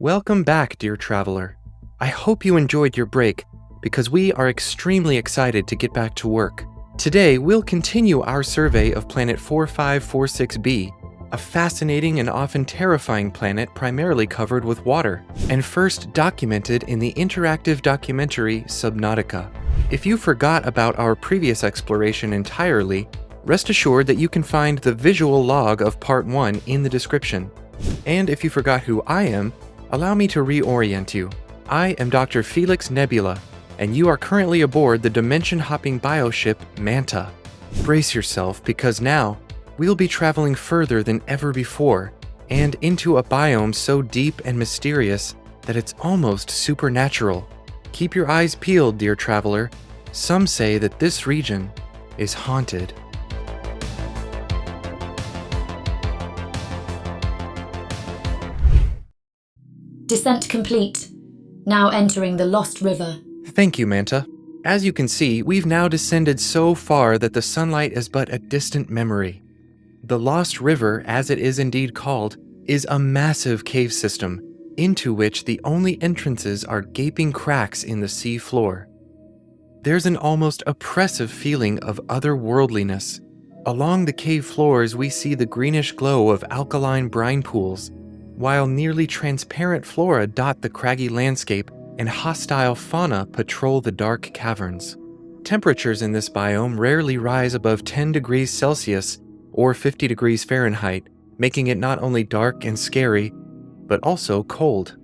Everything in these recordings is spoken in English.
Welcome back, dear traveler. I hope you enjoyed your break, because we are extremely excited to get back to work. Today, we'll continue our survey of planet 4546b, a fascinating and often terrifying planet primarily covered with water, and first documented in the interactive documentary Subnautica. If you forgot about our previous exploration entirely, rest assured that you can find the visual log of Part 1 in the description. And if you forgot who I am, allow me to reorient you. I am Dr. Felix Nebula, and you are currently aboard the dimension-hopping bioship Manta. Brace yourself, because now, we'll be traveling further than ever before, and into a biome so deep and mysterious that it's almost supernatural. Keep your eyes peeled, dear traveler. Some say that this region is haunted. Descent complete. Now entering the Lost River. Thank you, Manta. As you can see, we've now descended so far that the sunlight is but a distant memory. The Lost River, as it is indeed called, is a massive cave system, into which the only entrances are gaping cracks in the sea floor. There's an almost oppressive feeling of otherworldliness. Along the cave floors, we see the greenish glow of alkaline brine pools, while nearly transparent flora dot the craggy landscape and hostile fauna patrol the dark caverns. Temperatures in this biome rarely rise above 10 degrees Celsius or 50 degrees Fahrenheit, making it not only dark and scary, but also cold.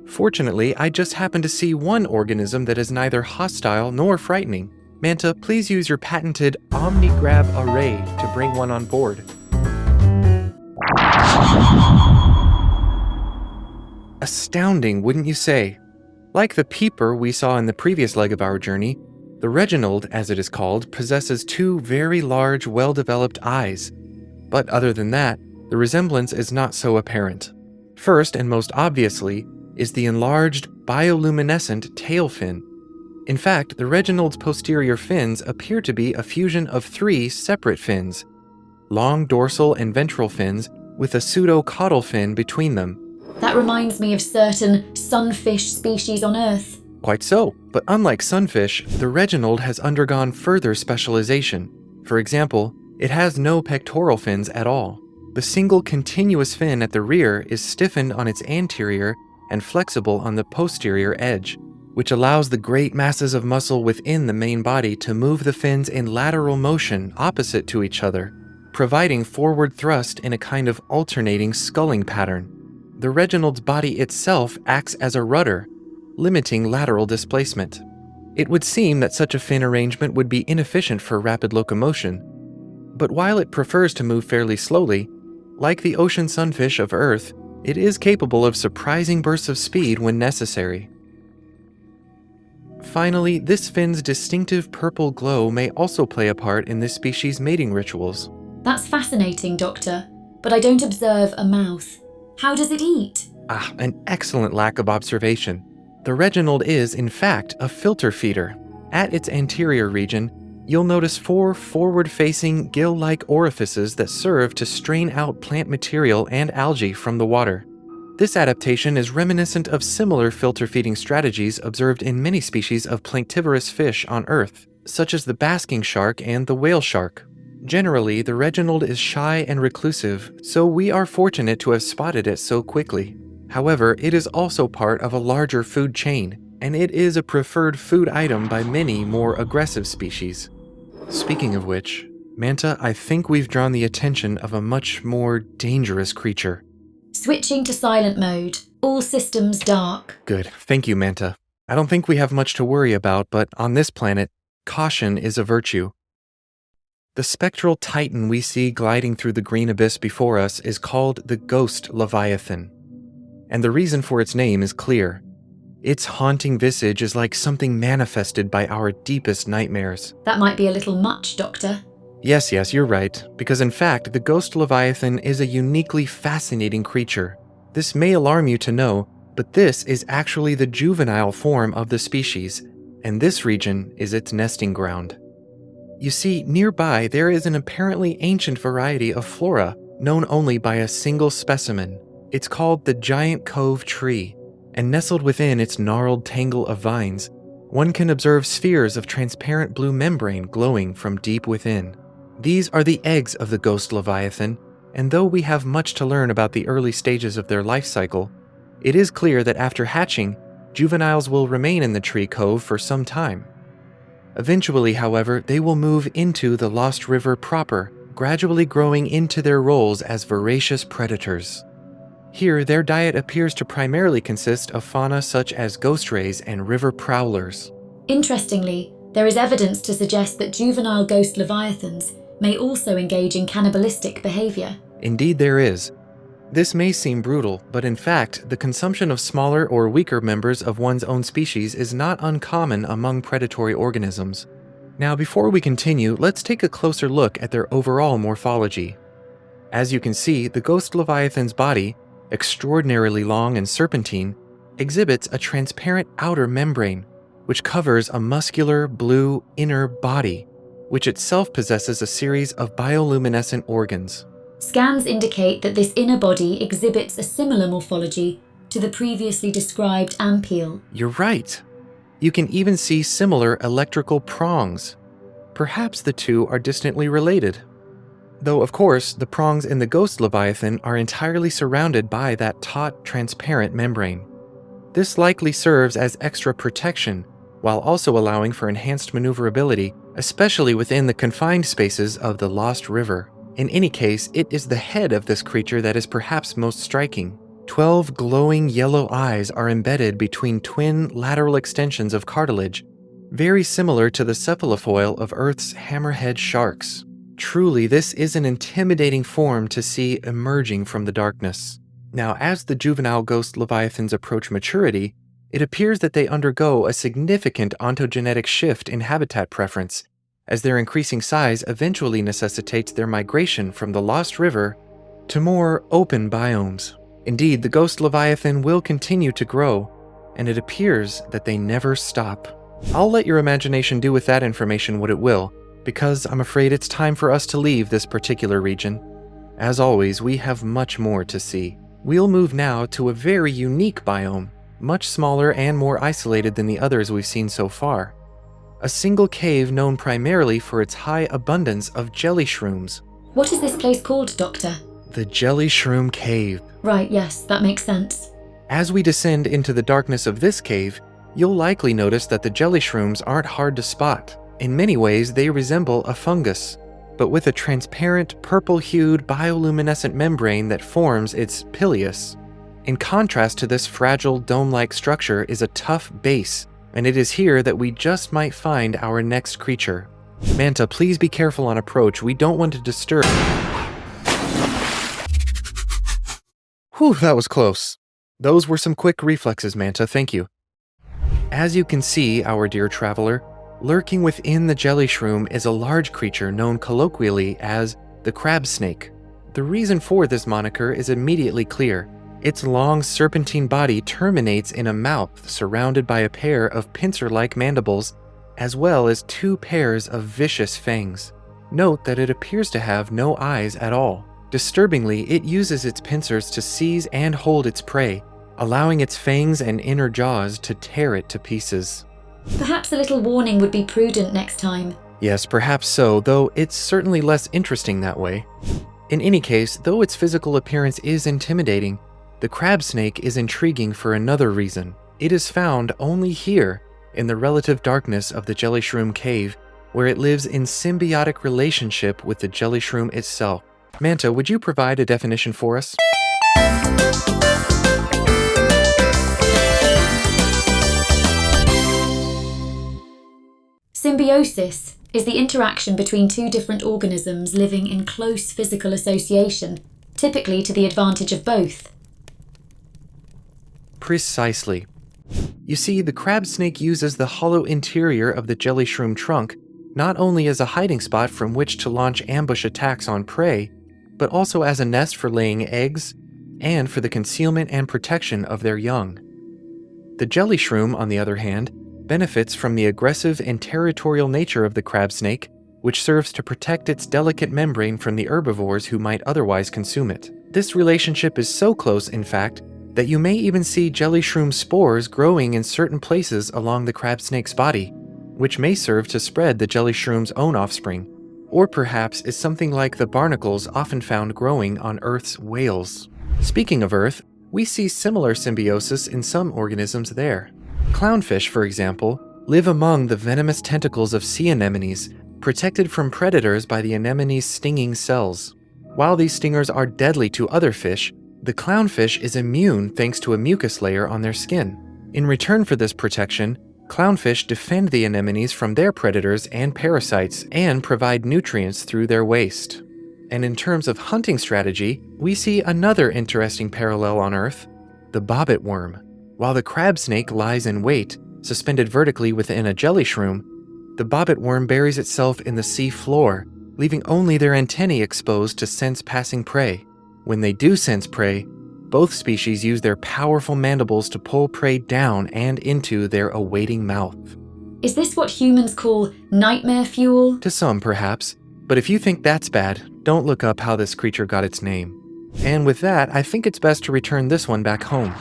Fortunately, I just happened to see one organism that is neither hostile nor frightening. Manta, please use your patented OmniGrab array to bring one on board. Astounding, wouldn't you say? Like the peeper we saw in the previous leg of our journey, the Reginald, as it is called, possesses two very large, well-developed eyes. But other than that, the resemblance is not so apparent. First, and most obviously, is the enlarged, bioluminescent tail fin. In fact, the Reginald's posterior fins appear to be a fusion of three separate fins: long dorsal and ventral fins with a pseudo-caudal fin between them. That reminds me of certain sunfish species on Earth. Quite so, but unlike sunfish, the Reginald has undergone further specialization. For example, it has no pectoral fins at all. The single continuous fin at the rear is stiffened on its anterior and flexible on the posterior edge, which allows the great masses of muscle within the main body to move the fins in lateral motion opposite to each other, providing forward thrust in a kind of alternating sculling pattern. The Reginald's body itself acts as a rudder, limiting lateral displacement. It would seem that such a fin arrangement would be inefficient for rapid locomotion, but while it prefers to move fairly slowly, like the ocean sunfish of Earth, it is capable of surprising bursts of speed when necessary. Finally, this fin's distinctive purple glow may also play a part in this species' mating rituals. That's fascinating, Doctor, but I don't observe a mouth. How does it eat? An excellent lack of observation. The Reginald is, in fact, a filter feeder. At its anterior region, you'll notice four forward-facing, gill-like orifices that serve to strain out plant material and algae from the water. This adaptation is reminiscent of similar filter-feeding strategies observed in many species of planktivorous fish on Earth, such as the basking shark and the whale shark. Generally, the Reginald is shy and reclusive, so we are fortunate to have spotted it so quickly. However, it is also part of a larger food chain, and it is a preferred food item by many more aggressive species. Speaking of which, Manta, I think we've drawn the attention of a much more dangerous creature. Switching to silent mode. All systems dark. Good. Thank you, Manta. I don't think we have much to worry about, but on this planet, caution is a virtue. The spectral titan we see gliding through the green abyss before us is called the Ghost Leviathan. And the reason for its name is clear. Its haunting visage is like something manifested by our deepest nightmares. That might be a little much, Doctor. Yes, you're right, because in fact, the Ghost Leviathan is a uniquely fascinating creature. This may alarm you to know, but this is actually the juvenile form of the species, and this region is its nesting ground. You see, nearby there is an apparently ancient variety of flora known only by a single specimen. It's called the Giant Cove Tree, and nestled within its gnarled tangle of vines, one can observe spheres of transparent blue membrane glowing from deep within. These are the eggs of the ghost leviathan, and though we have much to learn about the early stages of their life cycle, it is clear that after hatching, juveniles will remain in the tree cove for some time. Eventually, however, they will move into the Lost River proper, gradually growing into their roles as voracious predators. Here, their diet appears to primarily consist of fauna such as ghost rays and river prowlers. Interestingly, there is evidence to suggest that juvenile ghost leviathans may also engage in cannibalistic behavior. Indeed there is. This may seem brutal, but in fact, the consumption of smaller or weaker members of one's own species is not uncommon among predatory organisms. Now, before we continue, let's take a closer look at their overall morphology. As you can see, the ghost leviathan's body, extraordinarily long and serpentine, exhibits a transparent outer membrane, which covers a muscular blue inner body, which itself possesses a series of bioluminescent organs. Scans indicate that this inner body exhibits a similar morphology to the previously described ampulle. You're right. You can even see similar electrical prongs. Perhaps the two are distantly related. Though, of course, the prongs in the ghost leviathan are entirely surrounded by that taut, transparent membrane. This likely serves as extra protection, while also allowing for enhanced maneuverability, especially within the confined spaces of the Lost River. In any case, it is the head of this creature that is perhaps most striking. 12 glowing yellow eyes are embedded between twin lateral extensions of cartilage, very similar to the cephalofoil of Earth's hammerhead sharks. Truly, this is an intimidating form to see emerging from the darkness. Now, as the juvenile ghost leviathans approach maturity, it appears that they undergo a significant ontogenetic shift in habitat preference, as their increasing size eventually necessitates their migration from the Lost River to more open biomes. Indeed, the ghost leviathan will continue to grow, and it appears that they never stop. I'll let your imagination do with that information what it will, because I'm afraid it's time for us to leave this particular region. As always, we have much more to see. We'll move now to a very unique biome, much smaller and more isolated than the others we've seen so far. A single cave known primarily for its high abundance of jellyshrooms. What is this place called, Doctor? The Jellyshroom Cave. Right, yes, that makes sense. As we descend into the darkness of this cave, you'll likely notice that the jellyshrooms aren't hard to spot. In many ways, they resemble a fungus, but with a transparent, purple-hued bioluminescent membrane that forms its pileus. In contrast to this fragile, dome-like structure is a tough base, and it is here that we just might find our next creature. Manta, please be careful on approach. We don't want to disturb. Whew, that was close. Those were some quick reflexes, Manta, thank you. As you can see, our dear traveler, lurking within the jellyshroom is a large creature known colloquially as the crab snake. The reason for this moniker is immediately clear. Its long serpentine body terminates in a mouth surrounded by a pair of pincer-like mandibles, as well as 2 pairs of vicious fangs. Note that it appears to have no eyes at all. Disturbingly, it uses its pincers to seize and hold its prey, allowing its fangs and inner jaws to tear it to pieces. Perhaps a little warning would be prudent next time. Yes, perhaps so, though it's certainly less interesting that way. In any case, though its physical appearance is intimidating, the crab snake is intriguing for another reason. It is found only here, in the relative darkness of the Jellyshroom Cave, where it lives in symbiotic relationship with the jellyshroom itself. Manta, would you provide a definition for us? Symbiosis is the interaction between 2 different organisms living in close physical association, typically to the advantage of both. Precisely. You see, the crab snake uses the hollow interior of the jellyshroom trunk not only as a hiding spot from which to launch ambush attacks on prey, but also as a nest for laying eggs and for the concealment and protection of their young. The jellyshroom, on the other hand, benefits from the aggressive and territorial nature of the crab snake, which serves to protect its delicate membrane from the herbivores who might otherwise consume it. This relationship is so close, in fact, that you may even see jellyshroom spores growing in certain places along the crab snake's body, which may serve to spread the jellyshroom's own offspring, or perhaps is something like the barnacles often found growing on Earth's whales. Speaking of Earth, we see similar symbiosis in some organisms there. Clownfish, for example, live among the venomous tentacles of sea anemones, protected from predators by the anemone's stinging cells. While these stingers are deadly to other fish, the clownfish is immune thanks to a mucus layer on their skin. In return for this protection, clownfish defend the anemones from their predators and parasites and provide nutrients through their waste. And in terms of hunting strategy, we see another interesting parallel on Earth, the bobbit worm. While the crab snake lies in wait, suspended vertically within a jellyshroom, the bobbit worm buries itself in the sea floor, leaving only their antennae exposed to sense passing prey. When they do sense prey, both species use their powerful mandibles to pull prey down and into their awaiting mouth. Is this what humans call nightmare fuel? To some, perhaps, but if you think that's bad, don't look up how this creature got its name. And with that, I think it's best to return this one back home.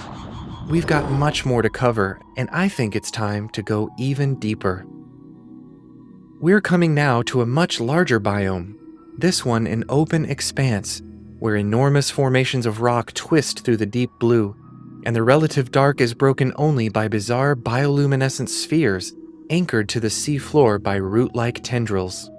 We've got much more to cover, and I think it's time to go even deeper. We're coming now to a much larger biome, this one an open expanse, where enormous formations of rock twist through the deep blue, and the relative dark is broken only by bizarre bioluminescent spheres anchored to the sea floor by root-like tendrils.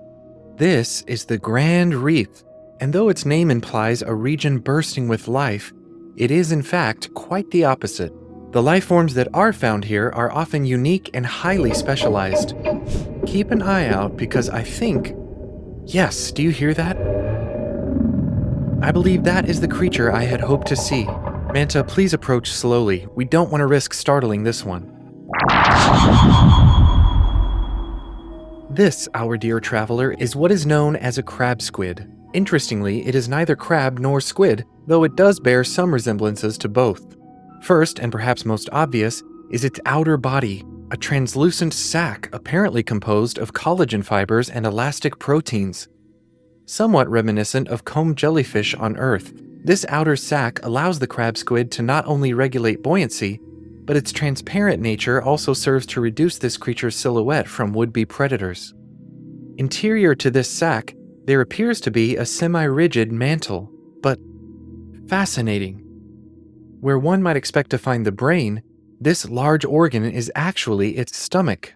This is the Grand Reef, and though its name implies a region bursting with life, it is in fact quite the opposite. The life forms that are found here are often unique and highly specialized. Keep an eye out because I think... Yes, do you hear that? I believe that is the creature I had hoped to see. Manta, please approach slowly. We don't want to risk startling this one. This, our dear traveler, is what is known as a crab squid. Interestingly, it is neither crab nor squid, though it does bear some resemblances to both. First, and perhaps most obvious, is its outer body, a translucent sac apparently composed of collagen fibers and elastic proteins. Somewhat reminiscent of comb jellyfish on Earth, this outer sac allows the crab squid to not only regulate buoyancy, but its transparent nature also serves to reduce this creature's silhouette from would-be predators. Interior to this sac, there appears to be a semi-rigid mantle, but fascinating. Where one might expect to find the brain, this large organ is actually its stomach.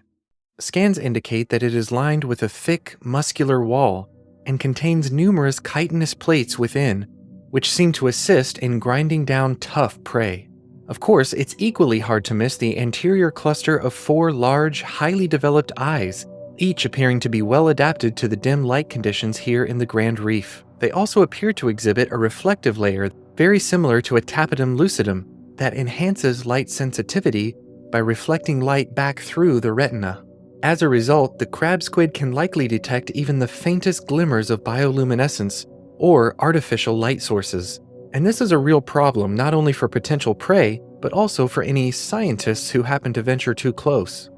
Scans indicate that it is lined with a thick, muscular wall and contains numerous chitinous plates within, which seem to assist in grinding down tough prey. Of course, it's equally hard to miss the anterior cluster of 4 large, highly developed eyes, each appearing to be well adapted to the dim light conditions here in the Grand Reef. They also appear to exhibit a reflective layer very similar to a tapetum lucidum that enhances light sensitivity by reflecting light back through the retina. As a result, the crab squid can likely detect even the faintest glimmers of bioluminescence or artificial light sources. And this is a real problem not only for potential prey, but also for any scientists who happen to venture too close.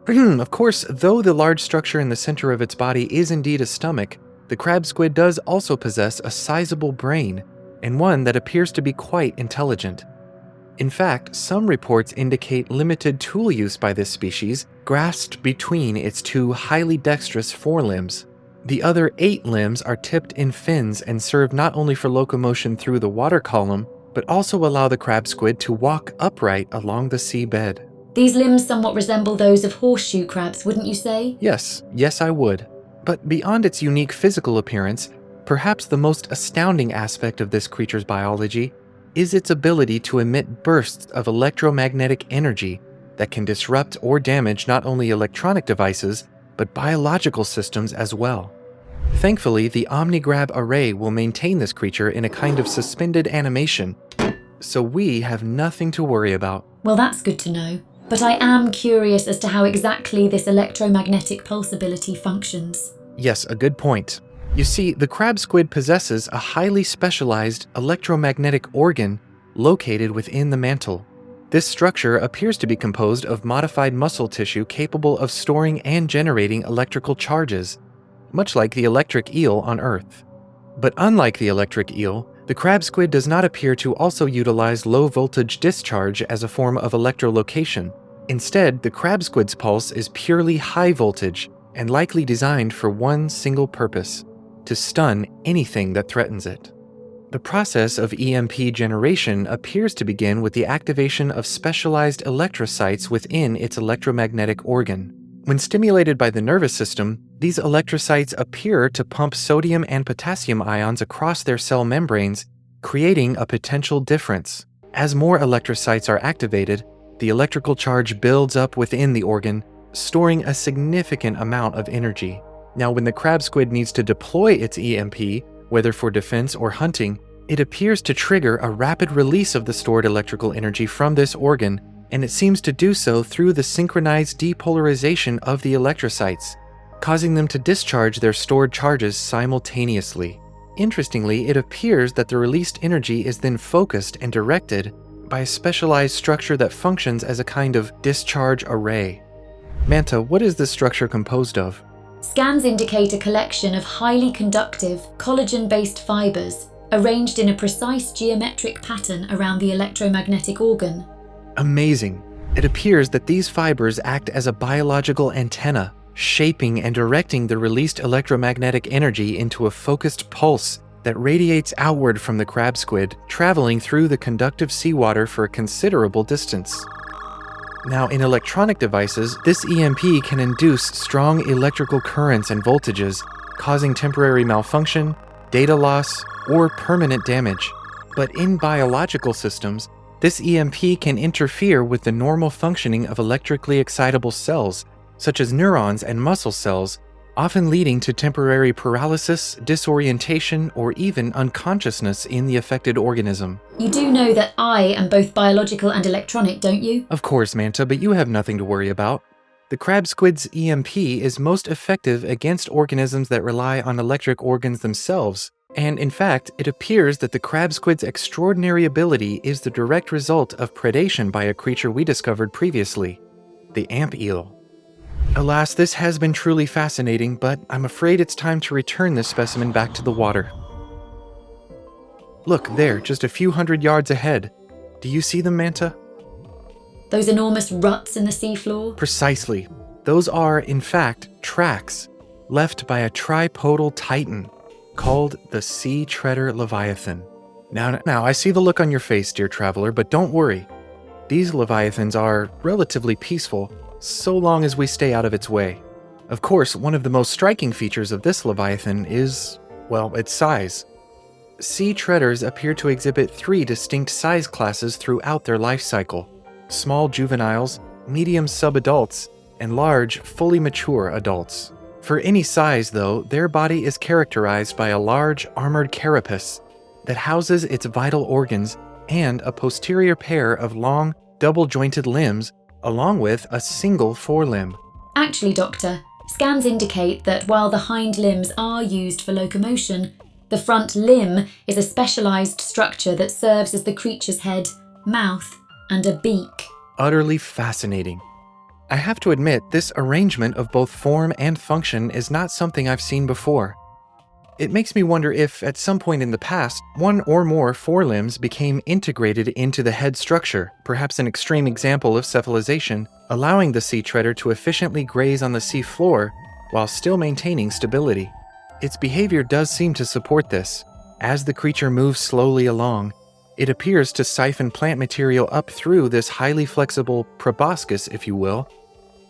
Of course, though the large structure in the center of its body is indeed a stomach, the crab squid does also possess a sizable brain, and one that appears to be quite intelligent. In fact, some reports indicate limited tool use by this species, grasped between its 2 highly dexterous forelimbs. The other 8 limbs are tipped in fins and serve not only for locomotion through the water column, but also allow the crab squid to walk upright along the seabed. These limbs somewhat resemble those of horseshoe crabs, wouldn't you say? Yes, I would. But beyond its unique physical appearance, perhaps the most astounding aspect of this creature's biology is its ability to emit bursts of electromagnetic energy that can disrupt or damage not only electronic devices, but biological systems as well. Thankfully, the OmniGrab array will maintain this creature in a kind of suspended animation, so we have nothing to worry about. Well, that's good to know. But I am curious as to how exactly this electromagnetic pulsability functions. Yes, a good point. You see, the crab squid possesses a highly specialized electromagnetic organ located within the mantle. This structure appears to be composed of modified muscle tissue capable of storing and generating electrical charges, much like the electric eel on Earth. But unlike the electric eel, The crab squid does not appear to also utilize low-voltage discharge as a form of electrolocation. Instead, the crab squid's pulse is purely high voltage and likely designed for one single purpose: to stun anything that threatens it. The process of EMP generation appears to begin with the activation of specialized electrocytes within its electromagnetic organ. When stimulated by the nervous system, these electrocytes appear to pump sodium and potassium ions across their cell membranes, creating a potential difference. As more electrocytes are activated, the electrical charge builds up within the organ, storing a significant amount of energy. Now, when the crab squid needs to deploy its EMP, whether for defense or hunting, it appears to trigger a rapid release of the stored electrical energy from this organ, and it seems to do so through the synchronized depolarization of the electrocytes, causing them to discharge their stored charges simultaneously. Interestingly, it appears that the released energy is then focused and directed by a specialized structure that functions as a kind of discharge array. Manta, what is this structure composed of? Scans indicate a collection of highly conductive, collagen-based fibers arranged in a precise geometric pattern around the electromagnetic organ. Amazing. It appears that these fibers act as a biological antenna, shaping and directing the released electromagnetic energy into a focused pulse that radiates outward from the crab squid, traveling through the conductive seawater for a considerable distance. Now, in electronic devices, this EMP can induce strong electrical currents and voltages, causing temporary malfunction, data loss, or permanent damage. But in biological systems, this EMP can interfere with the normal functioning of electrically excitable cells, such as neurons and muscle cells, often leading to temporary paralysis, disorientation, or even unconsciousness in the affected organism. You do know that I am both biological and electronic, don't you? Of course, Manta, but you have nothing to worry about. The crab squid's EMP is most effective against organisms that rely on electric organs themselves. And in fact, it appears that the crab squid's extraordinary ability is the direct result of predation by a creature we discovered previously, the amp eel. Alas, this has been truly fascinating, but I'm afraid it's time to return this specimen back to the water. Look, there, just a few hundred yards ahead. Do you see them, Manta? Those enormous ruts in the seafloor? Precisely. Those are, in fact, tracks left by a tripodal titan called the sea treader leviathan. Now, I see the look on your face, dear traveler, but don't worry. These leviathans are relatively peaceful, so long as we stay out of its way. Of course, one of the most striking features of this leviathan is, well, its size. Sea treaders appear to exhibit 3 distinct size classes throughout their life cycle: small juveniles, medium subadults, and large, fully mature adults. For any size, though, their body is characterized by a large, armored carapace that houses its vital organs and a posterior pair of long, double-jointed limbs, along with a single forelimb. Actually, Doctor, scans indicate that while the hind limbs are used for locomotion, the front limb is a specialized structure that serves as the creature's head, mouth, and a beak. Utterly fascinating. I have to admit, this arrangement of both form and function is not something I've seen before. It makes me wonder if, at some point in the past, one or more forelimbs became integrated into the head structure, perhaps an extreme example of cephalization, allowing the sea treader to efficiently graze on the sea floor while still maintaining stability. Its behavior does seem to support this. As the creature moves slowly along, it appears to siphon plant material up through this highly flexible proboscis, if you will,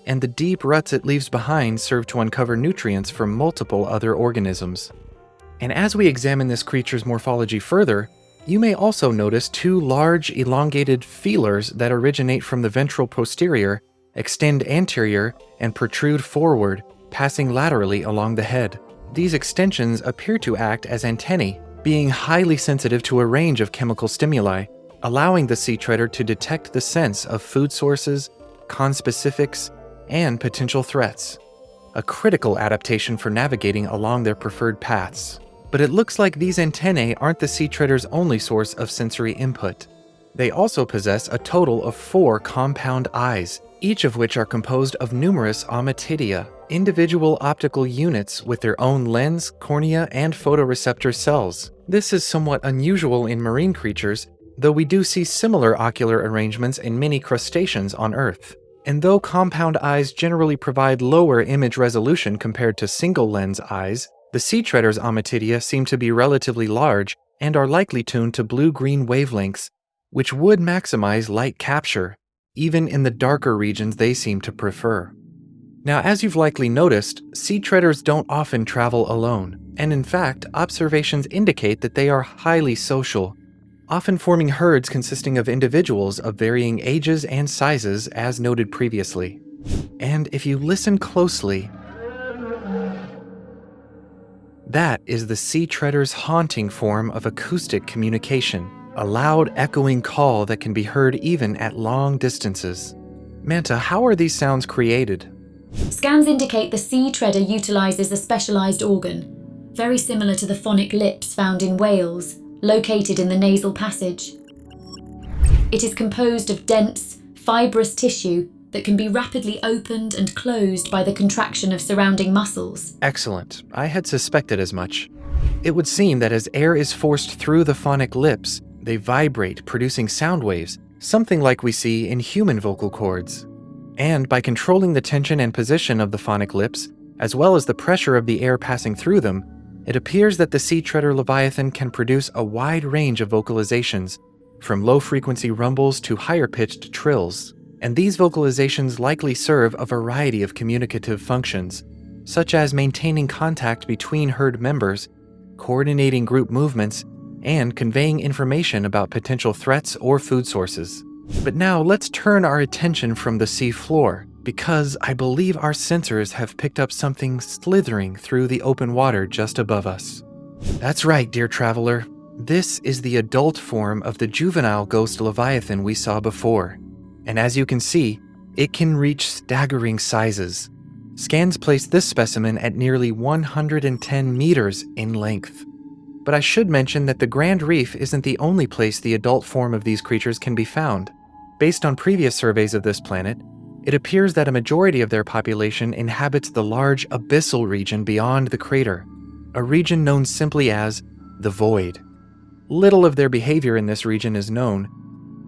and the deep ruts it leaves behind serve to uncover nutrients for multiple other organisms. And as we examine this creature's morphology further, you may also notice 2 large, elongated feelers that originate from the ventral posterior, extend anterior, and protrude forward, passing laterally along the head. These extensions appear to act as antennae, being highly sensitive to a range of chemical stimuli, allowing the sea treader to detect the sense of food sources, conspecifics, and potential threats. A critical adaptation for navigating along their preferred paths. But it looks like these antennae aren't the sea treader's only source of sensory input. They also possess a total of 4 compound eyes, each of which are composed of numerous ommatidia, individual optical units with their own lens, cornea, and photoreceptor cells. This is somewhat unusual in marine creatures, though we do see similar ocular arrangements in many crustaceans on Earth. And though compound eyes generally provide lower image resolution compared to single-lens eyes, the sea treader's ommatidia seem to be relatively large and are likely tuned to blue-green wavelengths, which would maximize light capture, even in the darker regions they seem to prefer. Now, as you've likely noticed, sea treaders don't often travel alone, and in fact, observations indicate that they are highly social, often forming herds consisting of individuals of varying ages and sizes, as noted previously. And if you listen closely, that is the sea treader's haunting form of acoustic communication, a loud echoing call that can be heard even at long distances. Manta, how are these sounds created? Scans indicate the sea treader utilizes a specialized organ, very similar to the phonic lips found in whales, located in the nasal passage. It is composed of dense, fibrous tissue that can be rapidly opened and closed by the contraction of surrounding muscles. Excellent. I had suspected as much. It would seem that as air is forced through the phonic lips, they vibrate, producing sound waves, something like we see in human vocal cords. And by controlling the tension and position of the phonic lips, as well as the pressure of the air passing through them, it appears that the sea treader leviathan can produce a wide range of vocalizations, from low-frequency rumbles to higher-pitched trills. And these vocalizations likely serve a variety of communicative functions, such as maintaining contact between herd members, coordinating group movements, and conveying information about potential threats or food sources. But now let's turn our attention from the sea floor, because I believe our sensors have picked up something slithering through the open water just above us. That's right, dear traveler. This is the adult form of the juvenile ghost leviathan we saw before. And as you can see, it can reach staggering sizes. Scans place this specimen at nearly 110 meters in length. But I should mention that the Grand Reef isn't the only place the adult form of these creatures can be found. Based on previous surveys of this planet, it appears that a majority of their population inhabits the large abyssal region beyond the crater, a region known simply as the Void. Little of their behavior in this region is known,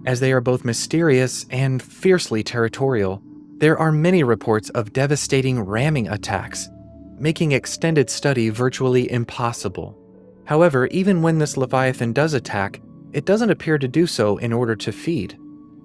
as they are both mysterious and fiercely territorial. There are many reports of devastating ramming attacks, making extended study virtually impossible. However, even when this leviathan does attack, it doesn't appear to do so in order to feed.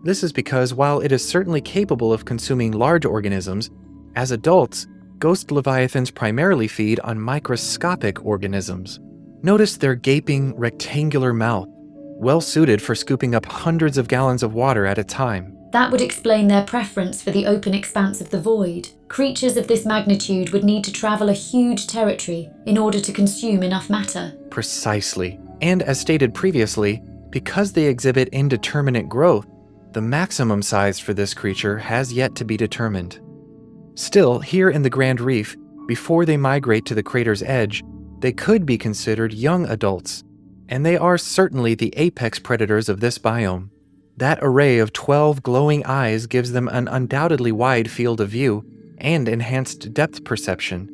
This is because while it is certainly capable of consuming large organisms, as adults, ghost leviathans primarily feed on microscopic organisms. Notice their gaping, rectangular mouth, well suited for scooping up hundreds of gallons of water at a time. That would explain their preference for the open expanse of the void. Creatures of this magnitude would need to travel a huge territory in order to consume enough matter. Precisely. And as stated previously, because they exhibit indeterminate growth, the maximum size for this creature has yet to be determined. Still, here in the Grand Reef, before they migrate to the crater's edge, they could be considered young adults, and they are certainly the apex predators of this biome. That array of 12 glowing eyes gives them an undoubtedly wide field of view and enhanced depth perception.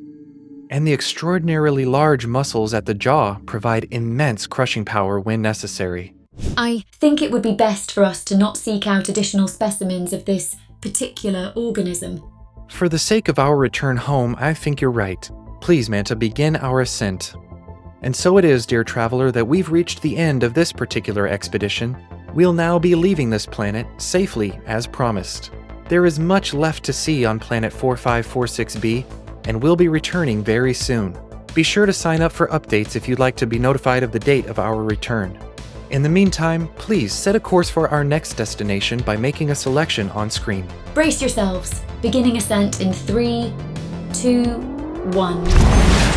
And the extraordinarily large muscles at the jaw provide immense crushing power when necessary. I think it would be best for us to not seek out additional specimens of this particular organism. For the sake of our return home, I think you're right. Please, Manta, begin our ascent. And so it is, dear traveler, that we've reached the end of this particular expedition. We'll now be leaving this planet safely, as promised. There is much left to see on planet 4546b, and we'll be returning very soon. Be sure to sign up for updates if you'd like to be notified of the date of our return. In the meantime, please set a course for our next destination by making a selection on screen. Brace yourselves. Beginning ascent in 3, 2, 1.